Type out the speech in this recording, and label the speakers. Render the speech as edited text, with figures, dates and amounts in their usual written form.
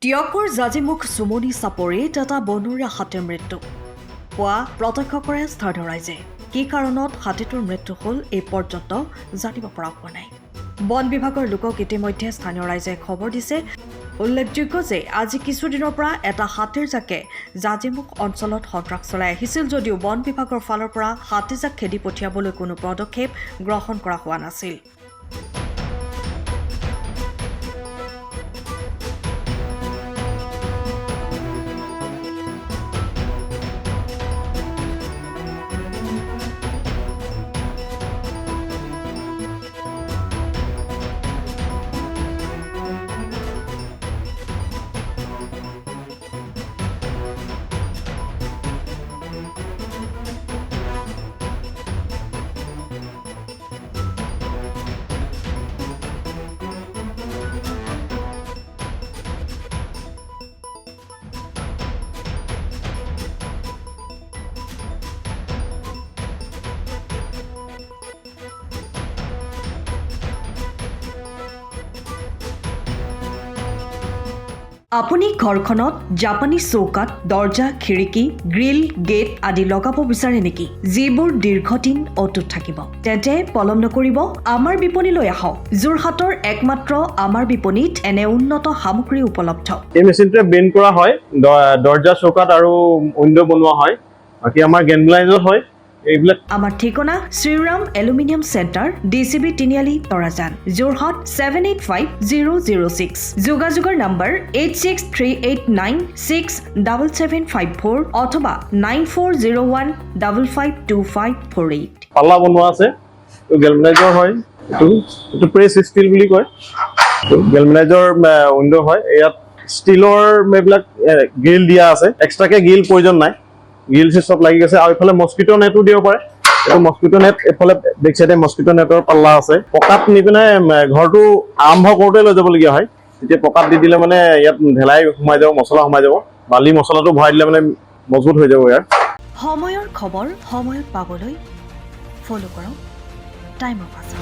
Speaker 1: টিয়কৰ জাজিমুখ চুমনি চাপৰিত এটা বনৰীয়া হাতীৰ মৃত্যু হোৱা প্ৰত্যক্ষ কৰে স্থানীয় ৰাইজে। কি কাৰণত হাতীটোৰ মৃত্যু হ'ল এই পৰ্যন্ত জানিব পৰা হোৱা নাই। বন বিভাগৰ লোকক ইতিমধ্যে স্থানীয় ৰাইজে খবৰ দিছে। উল্লেখযোগ্য যে আজি কিছুদিনৰ পৰা এটা হাতীৰ জাকে জাজিমুখ অঞ্চলত সন্ত্ৰাস চলাই আহিছিল যদিও বন বিভাগৰ ফালৰ পৰা হাতীজাক খেদি পঠিয়াবলৈ কোনো পদক্ষেপ গ্ৰহণ কৰা হোৱা নাছিল। আপুনি ঘৰখনত জাপানী চৌকাত দৰ্জা খিৰিকী গ্ৰিল গেট আদি লগাব বিচাৰে নেকি, যিবোৰ দীৰ্ঘদিন অটুট থাকিব? তেন্তে পলম নকৰিব, আমাৰ বিপণীলৈ আহক। যোৰহাটৰ একমাত্ৰ আমাৰ বিপণীত এনে উন্নত সামগ্ৰী উপলব্ধ।
Speaker 2: এই মেচিনটোৱে বেণ্ড কৰা হয়, দৰ্জা চৌকাত আৰু উইণ্ডো বনোৱা হয়। বাকী আমাৰ গেনব্লাইজত হয় এইবিলাক। আমাৰ
Speaker 1: ঠিকনা শ্ৰীৰাম এলুমিনিয়াম চেণ্টাৰ, DCB তিনিআলি, তৰাজান, যোৰহাট 785006। যোগাযোগৰ নম্বৰ 8638967754 অথবা 9401552548।
Speaker 2: পাল্লা বনোৱা আছে, গেলভেনাইজৰ হয়। এইটো প্ৰেছ ষ্টীল বুলি কয়। গেলভেনাইজৰ উইণ্ডো হয়। ইয়াত ষ্টীলৰ এইবিলাক গ্ৰিল দিয়া আছে, এক্সট্ৰাকে গ্ৰিল প্ৰয়োজন নাই। গ্ৰিল চব লাগি গৈছে। আৰু এইফালে মস্কিটো নেটো দিব পাৰে। এইটো মস্কিটো নেট, এইফালে বেক চাইডে মস্কিটো নেটৰ পাল্লা আছে। পকাত নি পিনে ঘৰটো আৰম্ভ কৰোঁতে লৈ যাবলগীয়া হয়। তেতিয়া পকাত দি দিলে মানে ইয়াত ঢেলাই সোমাই যাব, মছলা সোমাই যাব। বালি মছলাটো ভৰাই দিলে মানে মজবুত হৈ যাব। ইয়াৰ
Speaker 1: সময়ৰ খবৰ সময়ত পাবলৈ ফ'ল' কৰক টাইম অফ আছে।